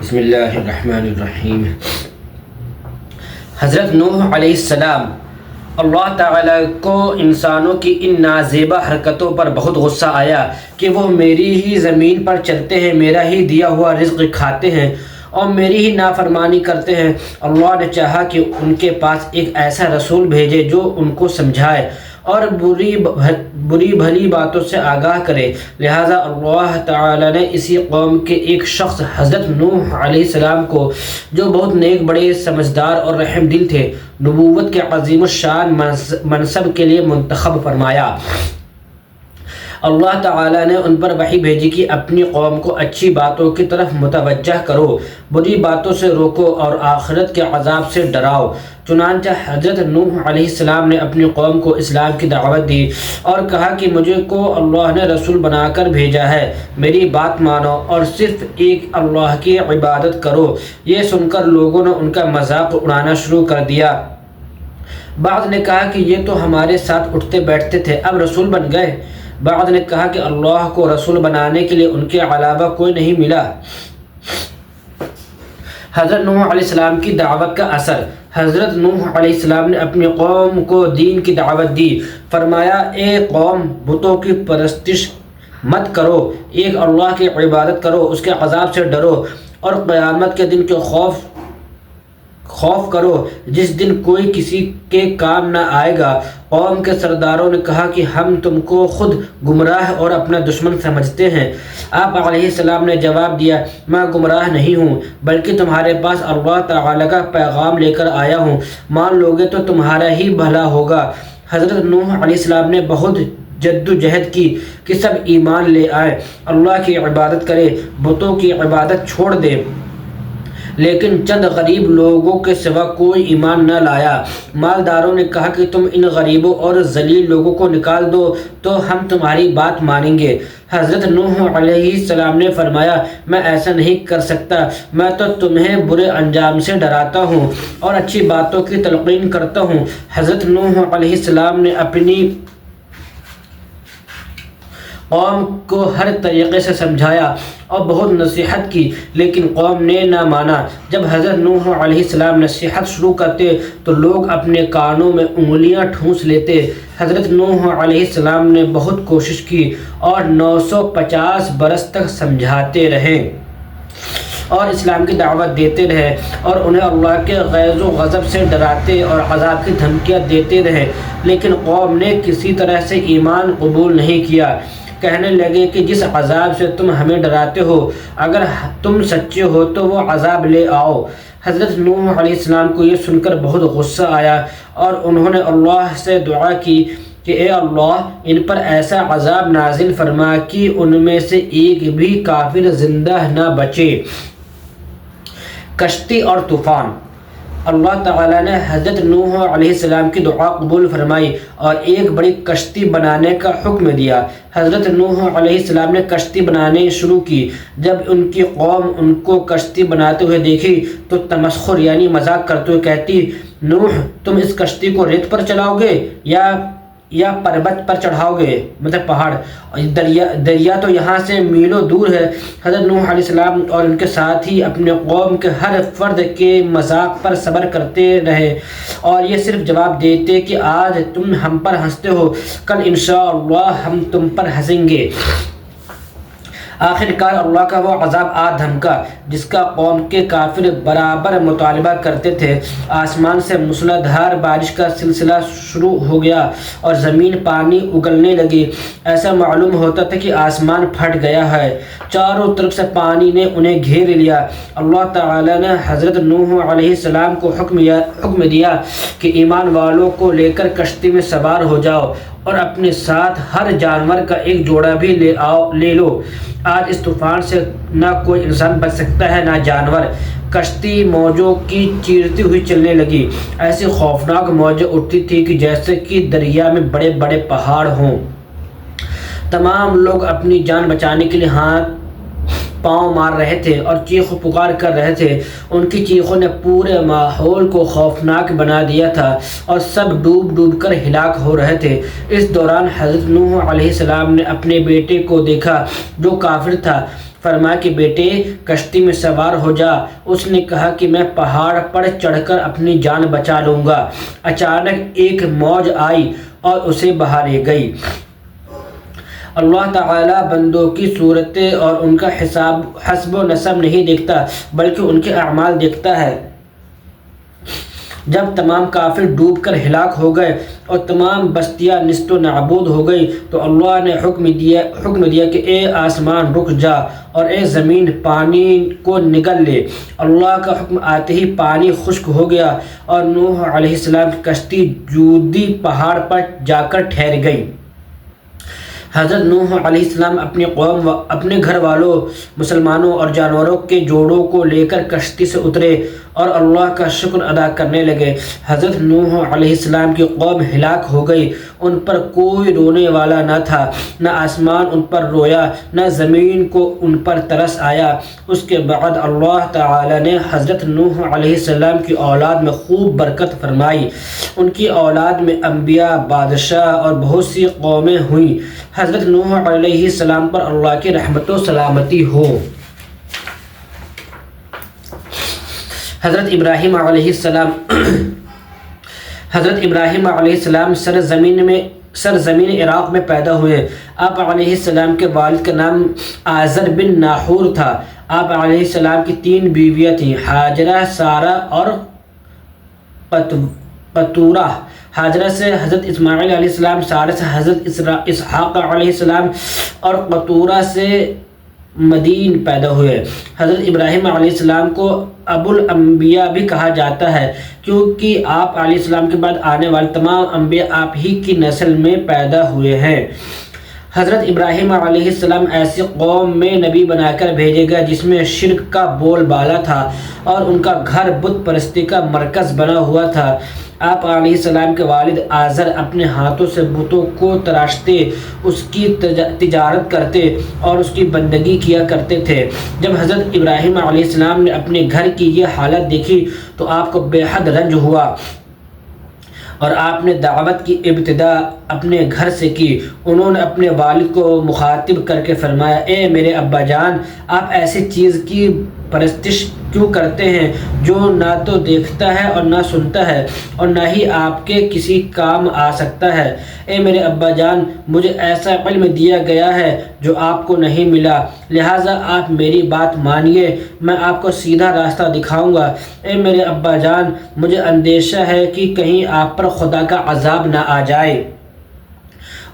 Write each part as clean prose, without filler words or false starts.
بسم اللہ الرحمن الرحیم۔ حضرت نوح علیہ السلام، اللہ تعالیٰ کو انسانوں کی ان نازیبا حرکتوں پر بہت غصہ آیا کہ وہ میری ہی زمین پر چلتے ہیں، میرا ہی دیا ہوا رزق کھاتے ہیں اور میری ہی نافرمانی کرتے ہیں۔ اللہ نے چاہا کہ ان کے پاس ایک ایسا رسول بھیجے جو ان کو سمجھائے اور بری بھلی باتوں سے آگاہ کرے، لہٰذا اللہ تعالیٰ نے اسی قوم کے ایک شخص حضرت نوح علیہ السلام کو، جو بہت نیک، بڑے سمجھدار اور رحم دل تھے، نبوت کے عظیم الشان منصب کے لیے منتخب فرمایا۔ اللہ تعالیٰ نے ان پر وحی بھیجی کہ اپنی قوم کو اچھی باتوں کی طرف متوجہ کرو، بری باتوں سے روکو اور آخرت کے عذاب سے ڈراؤ۔ چنانچہ حضرت نوح علیہ السلام نے اپنی قوم کو اسلام کی دعوت دی اور کہا کہ مجھے کو اللہ نے رسول بنا کر بھیجا ہے، میری بات مانو اور صرف ایک اللہ کی عبادت کرو۔ یہ سن کر لوگوں نے ان کا مذاق اڑانا شروع کر دیا۔ بعض نے کہا کہ یہ تو ہمارے ساتھ اٹھتے بیٹھتے تھے، اب رسول بن گئے۔ بعض نے کہا کہ اللہ کو رسول بنانے کے لیے ان کے علاوہ کوئی نہیں ملا۔ حضرت نوح علیہ السلام کی دعوت کا اثر۔ حضرت نوح علیہ السلام نے اپنی قوم کو دین کی دعوت دی۔ فرمایا، اے قوم، بتوں کی پرستش مت کرو، ایک اللہ کی عبادت کرو، اس کے عذاب سے ڈرو اور قیامت کے دن کے خوف کرو جس دن کوئی کسی کے کام نہ آئے گا۔ قوم کے سرداروں نے کہا کہ ہم تم کو خود گمراہ اور اپنا دشمن سمجھتے ہیں۔ آپ علیہ السلام نے جواب دیا، میں گمراہ نہیں ہوں بلکہ تمہارے پاس اللہ تعالیٰ کا پیغام لے کر آیا ہوں، مان لوگے تو تمہارا ہی بھلا ہوگا۔ حضرت نوح علیہ السلام نے بہت جدوجہد کی کہ سب ایمان لے آئیں، اللہ کی عبادت کریں، بتوں کی عبادت چھوڑ دیں، لیکن چند غریب لوگوں کے سوا کوئی ایمان نہ لایا۔ مالداروں نے کہا کہ تم ان غریبوں اور ذلیل لوگوں کو نکال دو تو ہم تمہاری بات مانیں گے۔ حضرت نوح علیہ السلام نے فرمایا، میں ایسا نہیں کر سکتا، میں تو تمہیں برے انجام سے ڈراتا ہوں اور اچھی باتوں کی تلقین کرتا ہوں۔ حضرت نوح علیہ السلام نے اپنی قوم کو ہر طریقے سے سمجھایا اور بہت نصیحت کی، لیکن قوم نے نہ مانا۔ جب حضرت نوح علیہ السلام نصیحت شروع کرتے تو لوگ اپنے کانوں میں انگلیاں ٹھونس لیتے۔ حضرت نوح علیہ السلام نے بہت کوشش کی اور 950 برس تک سمجھاتے رہے اور اسلام کی دعوت دیتے رہے اور انہیں اللہ کے غیظ و غضب سے ڈراتے اور عذاب کی دھمکیاں دیتے رہے، لیکن قوم نے کسی طرح سے ایمان قبول نہیں کیا۔ کہنے لگے کہ جس عذاب سے تم ہمیں ڈراتے ہو، اگر تم سچے ہو تو وہ عذاب لے آؤ۔ حضرت نوح علیہ السلام کو یہ سن کر بہت غصہ آیا اور انہوں نے اللہ سے دعا کی کہ اے اللہ، ان پر ایسا عذاب نازل فرما کہ ان میں سے ایک بھی کافر زندہ نہ بچے۔ کشتی اور طوفان۔ اللہ تعالیٰ نے حضرت نوح علیہ السلام کی دعا قبول فرمائی اور ایک بڑی کشتی بنانے کا حکم دیا۔ حضرت نوح علیہ السلام نے کشتی بنانے شروع کی۔ جب ان کی قوم ان کو کشتی بناتے ہوئے دیکھی تو تمسخر یعنی مذاق کرتے ہوئے کہتی، نوح، تم اس کشتی کو ریت پر چلاؤ گے یا پربت پر چڑھاؤ گے، مطلب پہاڑ، دریا تو یہاں سے میلوں دور ہے۔ حضرت نوح علیہ السلام اور ان کے ساتھی اپنے قوم کے ہر فرد کے مذاق پر صبر کرتے رہے اور یہ صرف جواب دیتے کہ آج تم ہم پر ہنستے ہو، کل انشاءاللہ ہم تم پر ہنسیں گے۔ آخر کار اللہ کا وہ عذاب آ دھمکا جس کا قوم کے کافر برابر مطالبہ کرتے تھے۔ آسمان سے موسلا دھار بارش کا سلسلہ شروع ہو گیا اور زمین پانی اگلنے لگی۔ ایسا معلوم ہوتا تھا کہ آسمان پھٹ گیا ہے، چاروں طرف سے پانی نے انہیں گھیر لیا۔ اللہ تعالیٰ نے حضرت نوح علیہ السلام کو حکم دیا کہ ایمان والوں کو لے کر کشتی میں سوار ہو جاؤ اور اپنے ساتھ ہر جانور کا ایک جوڑا بھی لے لو۔ آج اس طوفان سے نہ کوئی انسان بچ سکتا ہے نہ جانور۔ کشتی موجوں کی چیرتی ہوئی چلنے لگی، ایسی خوفناک موجیں اٹھتی تھی کہ جیسے کہ دریا میں بڑے بڑے پہاڑ ہوں۔ تمام لوگ اپنی جان بچانے کے لیے ہاتھ پاؤں مار رہے تھے اور چیخ پکار کر رہے تھے۔ ان کی چیخوں نے پورے ماحول کو خوفناک بنا دیا تھا اور سب ڈوب ڈوب کر ہلاک ہو رہے تھے۔ اس دوران حضرت نوح علیہ السلام نے اپنے بیٹے کو دیکھا جو کافر تھا فرمایا کہ بیٹے کشتی میں سوار ہو جا۔ اس نے کہا کہ میں پہاڑ پر چڑھ کر اپنی جان بچا لوں گا۔ اچانک ایک موج آئی اور اسے بہا لے گئی۔ اللہ تعالیٰ بندوں کی صورتیں اور ان کا حسب و نسب نہیں دیکھتا بلکہ ان کے اعمال دیکھتا ہے۔ جب تمام کافر ڈوب کر ہلاک ہو گئے اور تمام بستیاں نیست و نابود ہو گئی تو اللہ نے حکم دیا کہ اے آسمان رک جا اور اے زمین پانی کو نگل لے۔ اللہ کا حکم آتے ہی پانی خشک ہو گیا اور نوح علیہ السلام کی کشتی جودی پہاڑ پر جا کر ٹھہر گئی۔ حضرت نوح علیہ السلام اپنی قوم اپنے گھر والوں مسلمانوں اور جانوروں کے جوڑوں کو لے کر کشتی سے اترے اور اللہ کا شکر ادا کرنے لگے۔ حضرت نوح علیہ السلام کی قوم ہلاک ہو گئی، ان پر کوئی رونے والا نہ تھا، نہ آسمان ان پر رویا نہ زمین کو ان پر ترس آیا۔ اس کے بعد اللہ تعالی نے حضرت نوح علیہ السلام کی اولاد میں خوب برکت فرمائی۔ ان کی اولاد میں انبیاء، بادشاہ اور بہت سی قومیں ہوئیں۔ حضرت نوح علیہ السلام پر اللہ کی رحمت و سلامتی ہو۔ حضرت ابراہیم علیہ السلام سرزمین عراق میں پیدا ہوئے۔ آپ علیہ السلام کے والد کا نام آزر بن ناحور تھا۔ آپ علیہ السلام کی 3 بیویاں تھیں، ہاجرہ، سارہ اور قطورہ۔ ہاجرہ سے حضرت اسماعیل علیہ السلام، سارہ سے حضرت اسحاق علیہ السلام اور قطورہ سے مدین پیدا ہوئے۔ حضرت ابراہیم علیہ السلام کو ابو الانبیاء بھی کہا جاتا ہے کیونکہ آپ علیہ السلام کے بعد آنے والے تمام انبیاء آپ ہی کی نسل میں پیدا ہوئے ہیں۔ حضرت ابراہیم علیہ السلام ایسی قوم میں نبی بنا کر بھیجے گئے جس میں شرک کا بول بالا تھا اور ان کا گھر بت پرستی کا مرکز بنا ہوا تھا۔ آپ علیہ السلام کے والد آزر اپنے ہاتھوں سے بتوں کو تراشتے، اس کی تجارت کرتے اور اس کی بندگی کیا کرتے تھے۔ جب حضرت ابراہیم علیہ السلام نے اپنے گھر کی یہ حالت دیکھی تو آپ کو بے حد رنج ہوا اور آپ نے دعوت کی ابتدا اپنے گھر سے کی۔ انہوں نے اپنے والد کو مخاطب کر کے فرمایا، اے میرے ابا جان، آپ ایسی چیز کی پرستش کیوں کرتے ہیں جو نہ تو دیکھتا ہے اور نہ سنتا ہے اور نہ ہی آپ کے کسی کام آ سکتا ہے؟ اے میرے ابا جان، مجھے ایسا علم دیا گیا ہے جو آپ کو نہیں ملا، لہٰذا آپ میری بات مانیے، میں آپ کو سیدھا راستہ دکھاؤں گا۔ اے میرے ابا جان، مجھے اندیشہ ہے کہ کہیں آپ پر خدا کا عذاب نہ آ جائے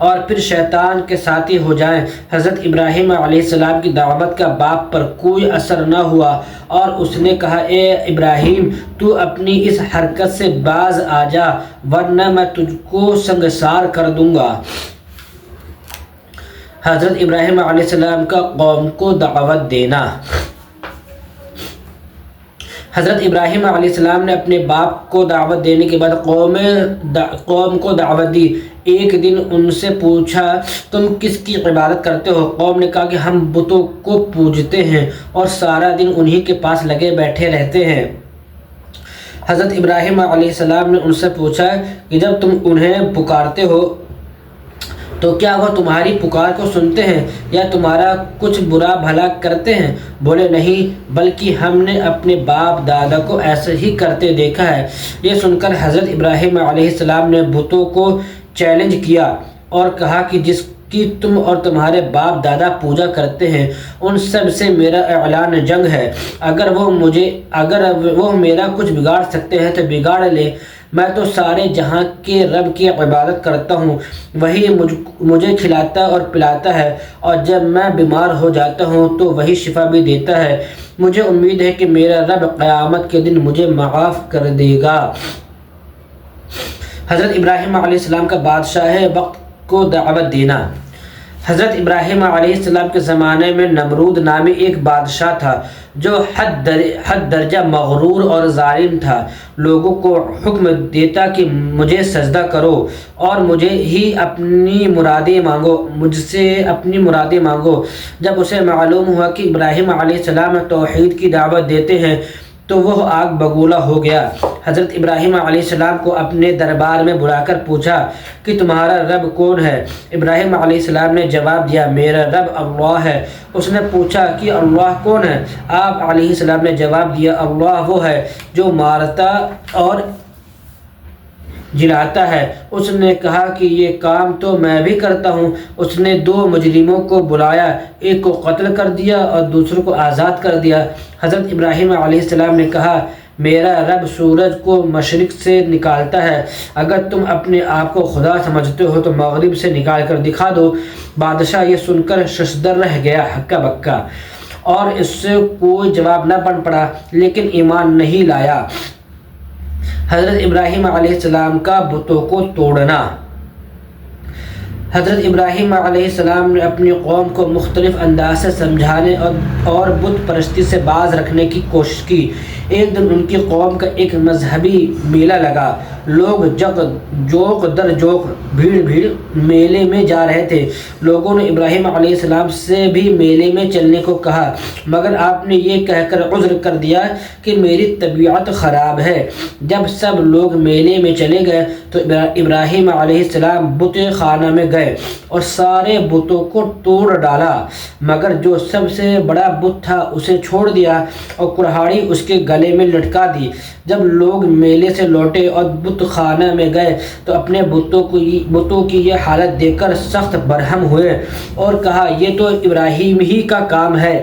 اور پھر شیطان کے ساتھی ہو جائیں۔ حضرت ابراہیم علیہ السلام کی دعوت کا باپ پر کوئی اثر نہ ہوا اور اس نے کہا، اے ابراہیم، تو اپنی اس حرکت سے باز آ جا ورنہ میں تجھ کو سنگسار کر دوں گا۔ حضرت ابراہیم علیہ السلام کا قوم کو دعوت دینا۔ حضرت ابراہیم علیہ السلام نے اپنے باپ کو دعوت دینے کے بعد قوم کو دعوت دی۔ ایک دن ان سے پوچھا، تم کس کی عبادت کرتے ہو؟ قوم نے کہا کہ ہم بتوں کو پوجتے ہیں اور سارا دن انہی کے پاس لگے بیٹھے رہتے ہیں۔ حضرت ابراہیم علیہ السلام نے ان سے پوچھا کہ جب تم انہیں پکارتے ہو تو کیا وہ تمہاری پکار کو سنتے ہیں یا تمہارا کچھ برا بھلا کرتے ہیں؟ بولے نہیں، بلکہ ہم نے اپنے باپ دادا کو ایسے ہی کرتے دیکھا ہے۔ یہ سن کر حضرت ابراہیم علیہ السلام نے بتوں کو چیلنج کیا اور کہا کہ جس کی تم اور تمہارے باپ دادا پوجا کرتے ہیں ان سب سے میرا اعلان جنگ ہے۔ اگر وہ میرا کچھ بگاڑ سکتے ہیں تو بگاڑ لے، میں تو سارے جہاں کے رب کی عبادت کرتا ہوں، وہی مجھے کھلاتا اور پلاتا ہے اور جب میں بیمار ہو جاتا ہوں تو وہی شفا بھی دیتا ہے۔ مجھے امید ہے کہ میرا رب قیامت کے دن مجھے معاف کر دے گا۔ حضرت ابراہیم علیہ السلام کا بادشاہ وقت کو دعوت دینا۔ حضرت ابراہیم علیہ السلام کے زمانے میں نمرود نامی ایک بادشاہ تھا جو حد درجہ مغرور اور ظالم تھا۔ لوگوں کو حکم دیتا کہ مجھے سجدہ کرو اور مجھ سے اپنی مرادیں مانگو۔ جب اسے معلوم ہوا کہ ابراہیم علیہ السلام توحید کی دعوت دیتے ہیں تو وہ آگ بگولا ہو گیا۔ حضرت ابراہیم علیہ السلام کو اپنے دربار میں بلا کر پوچھا کہ تمہارا رب کون ہے؟ ابراہیم علیہ السلام نے جواب دیا، میرا رب اللہ ہے۔ اس نے پوچھا کہ اللہ کون ہے؟ آپ علیہ السلام نے جواب دیا، اللہ وہ ہے جو مارتا اور جلاتا ہے۔ اس نے کہا کہ یہ کام تو میں بھی کرتا ہوں۔ اس نے 2 مجرموں کو بلایا، ایک کو قتل کر دیا اور دوسرے کو آزاد کر دیا۔ حضرت ابراہیم علیہ السلام نے کہا، میرا رب سورج کو مشرق سے نکالتا ہے، اگر تم اپنے آپ کو خدا سمجھتے ہو تو مغرب سے نکال کر دکھا دو۔ بادشاہ یہ سن کر ششدر رہ گیا، ہکا بکا، اور اس سے کوئی جواب نہ بن پڑا، لیکن ایمان نہیں لایا۔ حضرت ابراہیم علیہ السلام کا بتوں کو توڑنا۔ حضرت ابراہیم علیہ السلام نے اپنی قوم کو مختلف انداز سے سمجھانے اور بت پرستی سے باز رکھنے کی کوشش کی۔ ایک دن ان کی قوم کا ایک مذہبی میلہ لگا۔ لوگ جوق در جوق بھیڑ میلے میں جا رہے تھے۔ لوگوں نے ابراہیم علیہ السلام سے بھی میلے میں چلنے کو کہا، مگر آپ نے یہ کہہ کر عذر کر دیا کہ میری طبیعت خراب ہے۔ جب سب لوگ میلے میں چلے گئے تو ابراہیم علیہ السلام بت خانہ میں گئے اور سارے بتوں کو توڑ ڈالا، مگر جو سب سے بڑا بت تھا اسے چھوڑ دیا اور کڑہاڑی اس کے گلے میں لٹکا دی۔ جب لوگ میلے سے لوٹے اور بت خانہ میں گئے تو اپنے بتوں کی یہ حالت دیکھ کر سخت برہم ہوئے اور کہا، یہ تو ابراہیم ہی کا کام ہے۔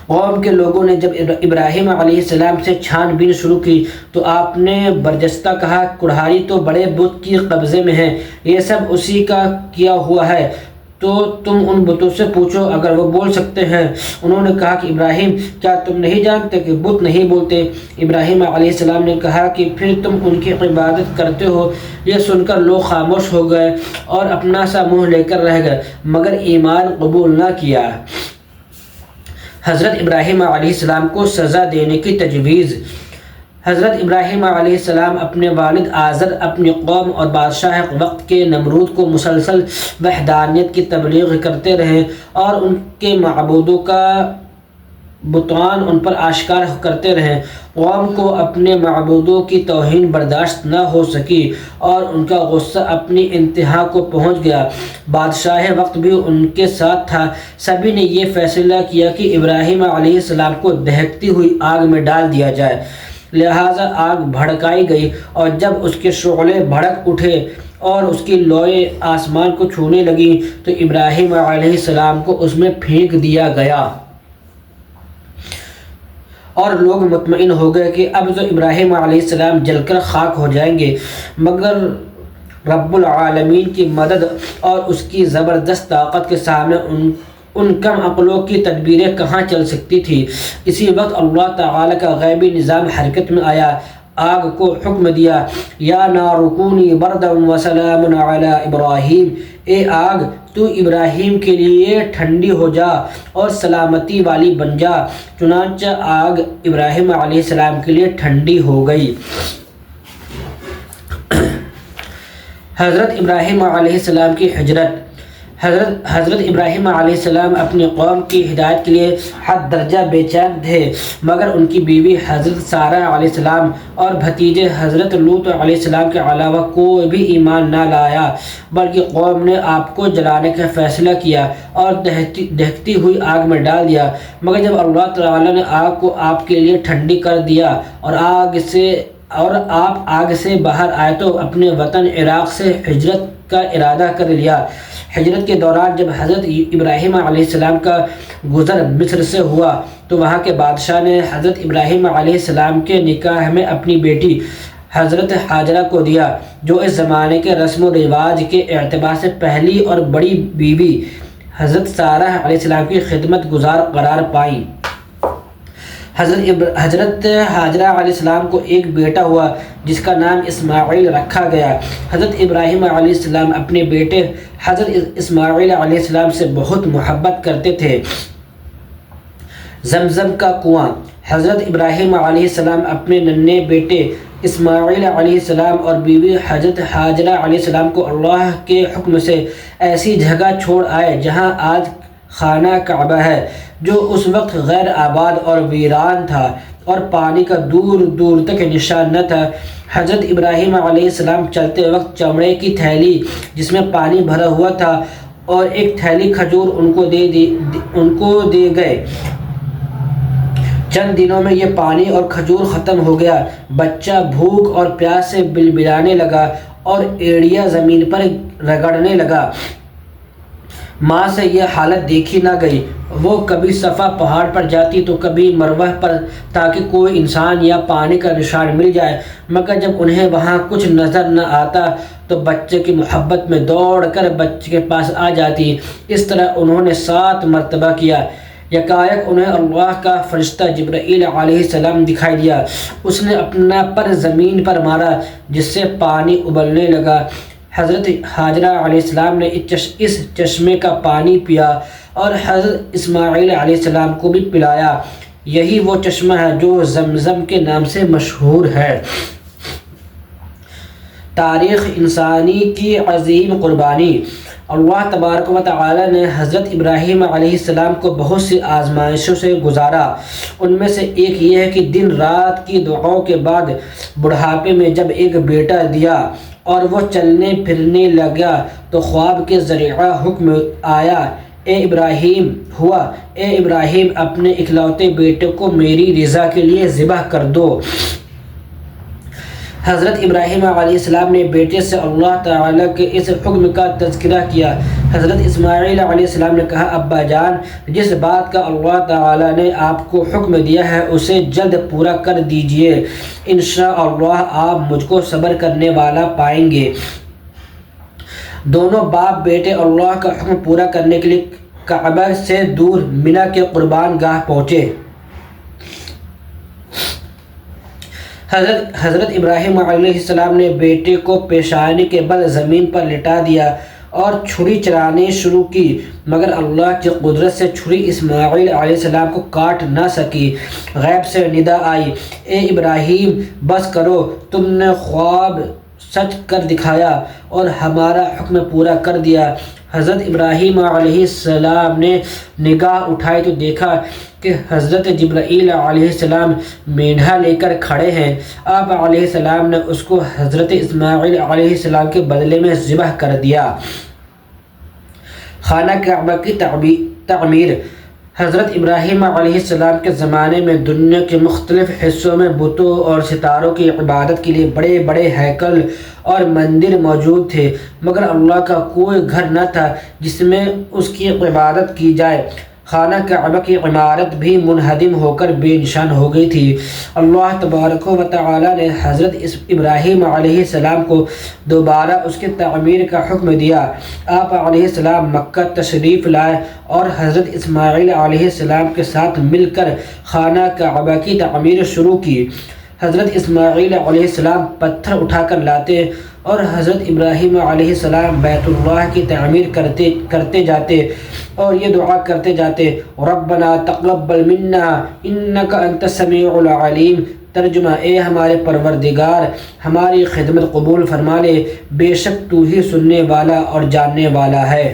قوم کے لوگوں نے جب ابراہیم علیہ السلام سے چھان بین شروع کی تو آپ نے برجستہ کہا، کڑہاڑی تو بڑے بت کی قبضے میں ہے، یہ سب اسی کا کیا ہوا ہے، تو تم ان بتوں سے پوچھو اگر وہ بول سکتے ہیں۔ انہوں نے کہا کہ ابراہیم، کیا تم نہیں جانتے کہ بت نہیں بولتے؟ ابراہیم علیہ السلام نے کہا کہ پھر تم ان کی عبادت کرتے ہو۔ یہ سن کر لوگ خاموش ہو گئے اور اپنا سا منہ لے کر رہ گئے، مگر ایمان قبول نہ کیا۔ حضرت ابراہیم علیہ السلام کو سزا دینے کی تجویز۔ حضرت ابراہیم علیہ السلام اپنے والد آزر، اپنی قوم اور بادشاہ وقت کے نمرود کو مسلسل وحدانیت کی تبلیغ کرتے رہے اور ان کے معبودوں کا بتان ان پر آشکار کرتے رہے۔ قوم کو اپنے معبودوں کی توہین برداشت نہ ہو سکی اور ان کا غصہ اپنی انتہا کو پہنچ گیا۔ بادشاہ وقت بھی ان کے ساتھ تھا۔ سبھی نے یہ فیصلہ کیا کہ ابراہیم علیہ السلام کو دہکتی ہوئی آگ میں ڈال دیا جائے۔ لہٰذا آگ بھڑکائی گئی اور جب اس کے شعلے بھڑک اٹھے اور اس کی لوئیں آسمان کو چھونے لگیں تو ابراہیم علیہ السلام کو اس میں پھینک دیا گیا، اور لوگ مطمئن ہو گئے کہ اب تو ابراہیم علیہ السلام جل کر خاک ہو جائیں گے۔ مگر رب العالمین کی مدد اور اس کی زبردست طاقت کے سامنے ان کم عقلوں کی تدبیریں کہاں چل سکتی تھی۔ اسی وقت اللہ تعالیٰ کا غیبی نظام حرکت میں آیا۔ آگ کو حکم دیا، یا نار کونی بردا وسلام علی ابراہیم، اے آگ تو ابراہیم کے لیے ٹھنڈی ہو جا اور سلامتی والی بن جا۔ چنانچہ آگ ابراہیم علیہ السلام کے لیے ٹھنڈی ہو گئی۔ حضرت ابراہیم علیہ السلام کی ہجرت۔ حضرت ابراہیم علیہ السلام اپنی قوم کی ہدایت کے لیے حد درجہ بے چین تھے، مگر ان کی بیوی حضرت سارہ علیہ السلام اور بھتیجے حضرت لوط علیہ السلام کے علاوہ کوئی بھی ایمان نہ لایا، بلکہ قوم نے آپ کو جلانے کا فیصلہ کیا اور دہکتی ہوئی آگ میں ڈال دیا۔ مگر جب اللہ تعالیٰ نے آگ کو آپ کے لیے ٹھنڈی کر دیا اور آپ آگ سے باہر آئے تو اپنے وطن عراق سے ہجرت کا ارادہ کر لیا۔ ہجرت کے دوران جب حضرت ابراہیم علیہ السلام کا گزر مصر سے ہوا تو وہاں کے بادشاہ نے حضرت ابراہیم علیہ السلام کے نکاح میں اپنی بیٹی حضرت ہاجرہ کو دیا، جو اس زمانے کے رسم و رواج کے اعتبار سے پہلی اور بڑی بیوی حضرت سارہ علیہ السلام کی خدمت گزار قرار پائیں۔ حضرت ہاجرہ علیہ السلام کو ایک بیٹا ہوا جس کا نام اسماعیل رکھا گیا۔ حضرت ابراہیم علیہ السلام اپنے بیٹے حضرت اسماعیل علیہ السلام سے بہت محبت کرتے تھے۔ زمزم کا کنواں۔ حضرت ابراہیم علیہ السلام اپنے ننھے بیٹے اسماعیل علیہ السلام اور بیوی حضرت ہاجرہ علیہ السلام کو اللہ کے حکم سے ایسی جگہ چھوڑ آئے جہاں آج خانہ کعبہ ہے جو اس وقت غیر آباد اور ویران تھا اور پانی کا دور دور تک نشان نہ تھا۔ حضرت ابراہیم علیہ السلام چلتے وقت چمڑے کی تھیلی جس میں پانی بھرا ہوا تھا اور ایک تھیلی کھجور ان کو دے گئے۔ چند دنوں میں یہ پانی اور کھجور ختم ہو گیا۔ بچہ بھوک اور پیاس سے بلبلانے لگا اور ایڑیاں زمین پر رگڑنے لگا۔ ماں سے یہ حالت دیکھی نہ گئی۔ وہ کبھی صفا پہاڑ پر جاتی تو کبھی مروہ پر تاکہ کوئی انسان یا پانی کا نشان مل جائے، مگر جب انہیں وہاں کچھ نظر نہ آتا تو بچے کی محبت میں دوڑ کر بچے کے پاس آ جاتی۔ اس طرح انہوں نے 7 مرتبہ کیا۔ یکایک انہیں اللہ کا فرشتہ جبرائیل علیہ السلام دکھائی دیا۔ اس نے اپنا پر زمین پر مارا جس سے پانی ابلنے لگا۔ حضرت ہاجرہ علیہ السلام نے اس چشمے کا پانی پیا اور حضرت اسماعیل علیہ السلام کو بھی پلایا۔ یہی وہ چشمہ ہے جو زمزم کے نام سے مشہور ہے۔ تاریخ انسانی کی عظیم قربانی۔ اللہ تبارک و تعالی نے حضرت ابراہیم علیہ السلام کو بہت سی آزمائشوں سے گزارا۔ ان میں سے ایک یہ ہے کہ دن رات کی دعاؤں کے بعد بڑھاپے میں جب ایک بیٹا دیا اور وہ چلنے پھرنے لگا تو خواب کے ذریعہ حکم آیا، اے ابراہیم اپنے اکلوتے بیٹے کو میری رضا کے لیے ذبح کر دو۔ حضرت ابراہیم علیہ السلام نے بیٹے سے اللہ تعالیٰ کے اس حکم کا تذکرہ کیا۔ حضرت اسماعیل علیہ السلام نے کہا، ابا جان، جس بات کا اللہ تعالیٰ نے آپ کو حکم دیا ہے اسے جلد پورا کر دیجئے، انشاءاللہ آپ مجھ کو صبر کرنے والا پائیں گے۔ دونوں باپ بیٹے اللہ کا حکم پورا کرنے کے لیے کعبہ سے دور منی کے قربان گاہ پہنچے۔ حضرت ابراہیم علیہ السلام نے بیٹے کو پیشانی کے بل زمین پر لٹا دیا اور چھری چلانے شروع کی، مگر اللہ کی قدرت سے چھری اسماعیل علیہ السلام کو کاٹ نہ سکی۔ غیب سے ندا آئی، اے ابراہیم بس کرو، تم نے خواب سچ کر دکھایا اور ہمارا حکم پورا کر دیا۔ حضرت ابراہیم علیہ السلام نے نگاہ اٹھائی تو دیکھا کہ حضرت جبرائیل علیہ السلام مینڈھا لے کر کھڑے ہیں۔ آپ علیہ السلام نے اس کو حضرت اسماعیل علیہ السلام کے بدلے میں ذبح کر دیا۔ خانہ کعبہ کی تعمیر۔ حضرت ابراہیم علیہ السلام کے زمانے میں دنیا کے مختلف حصوں میں بتوں اور ستاروں کی عبادت کے لیے بڑے بڑے ہیکل اور مندر موجود تھے، مگر اللہ کا کوئی گھر نہ تھا جس میں اس کی عبادت کی جائے۔ خانہ کعبہ کی عمارت بھی منہدم ہو کر بے نشان ہو گئی تھی۔ اللہ تبارک و تعالی نے حضرت ابراہیم علیہ السلام کو دوبارہ اس کی تعمیر کا حکم دیا۔ آپ علیہ السلام مکہ تشریف لائے اور حضرت اسماعیل علیہ السلام کے ساتھ مل کر خانہ کعبہ کی تعمیر شروع کی۔ حضرت اسماعیل علیہ السلام پتھر اٹھا کر لاتے اور حضرت ابراہیم علیہ السلام بیت اللہ کی تعمیر کرتے جاتے اور یہ دعا کرتے جاتے، ربنا تقبل منا انک انت السمیع العلیم۔ ترجمہ، اے ہمارے پروردگار ہماری خدمت قبول فرما لے، بے شک تو ہی سننے والا اور جاننے والا ہے۔